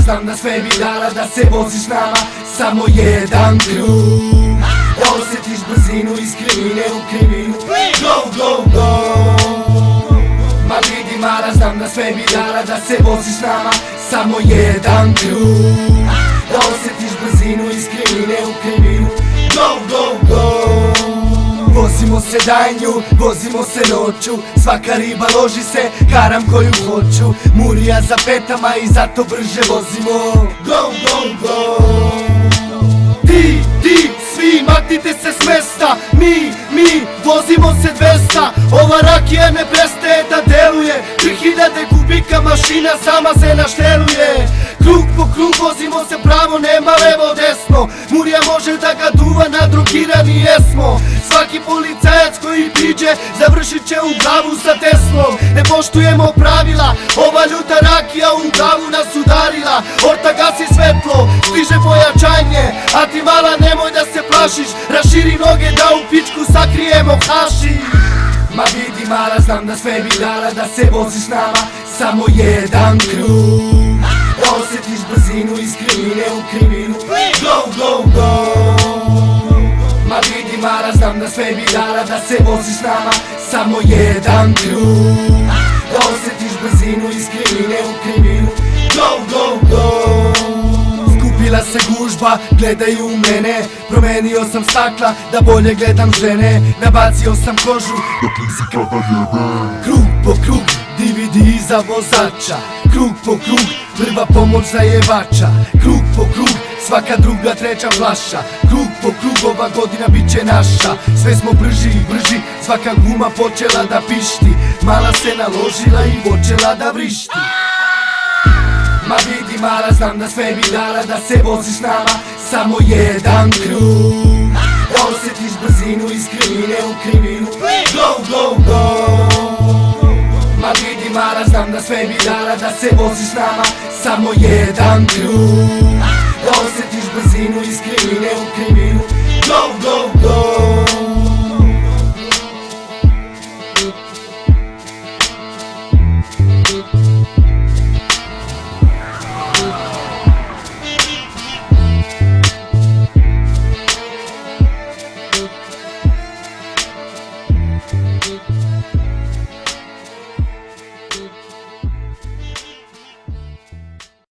znam da sve bi dala da se voziš nama. Samo jedan krug, da osjetiš brzinu iz krivine u krivinu. Go, go, go. Ma vidi Mara, znam da sve bi dala da se voziš nama. Samo jedan krug, da osjetiš brzinu iz krivine u krivinu. Go, go, go. Vozimo se danju, vozimo se noću, svaka riba loži se, karam koju hoću. Murija za petama i zato brže vozimo. Go, go, go. Ti, svi maknite se s mesta. Mi, vozimo se 200. Ova rakija ne prestaje da deluje. 3000 kubika mašina sama se našteluje. Krug po krug vozimo se pravo, nema levo desno. Murija može da ga duva, nadrogirani jesmo. Svaki policajac koji priđe završit će u glavu sa Teslom. Ne poštujemo pravila, ova ljuta rakija u glavu nas udarila. Orta gasi svetlo, stiže pojačanje, a ti mala nemoj da se plašiš. Raširi noge da u pičku sakrijemo hašiš. Ma vidi Mara, znam da sve bi dala da se voziš nama. Samo jedan krug, da osjetiš brzinu iz krivine u krivinu. Go, go, go. Ma vidi Mara, znam da sve bi dala da se voziš nama. Samo jedan krug, da osjetiš brzinu iz krivine u krivinu. Go, go, go. Skupila se gužba, gledaju u mene. Promenio sam stakla da bolje gledam žene. Nabacio sam kožu dok nisi kada jebe. Krug po krug, DVD za vozača. Krug po krug, prva pomoć za jevača. Krug po krug, svaka druga treća flaša. Krug po krug, ova godina bit će naša. Sve smo brži i brži, svaka guma počela da pišti. Mala se naložila i počela da vrišti. Ma vidi Mara, znam da sve bi dala da se voziš nama. Samo jedan krug, da osjetiš brzinu iz krivine u krivinu. Go, go, go. Ma vidi Mara, znam da sve bi dala da se voziš nama. Samo jedan krug, da osjetiš brzinu iz krivine u krivinu.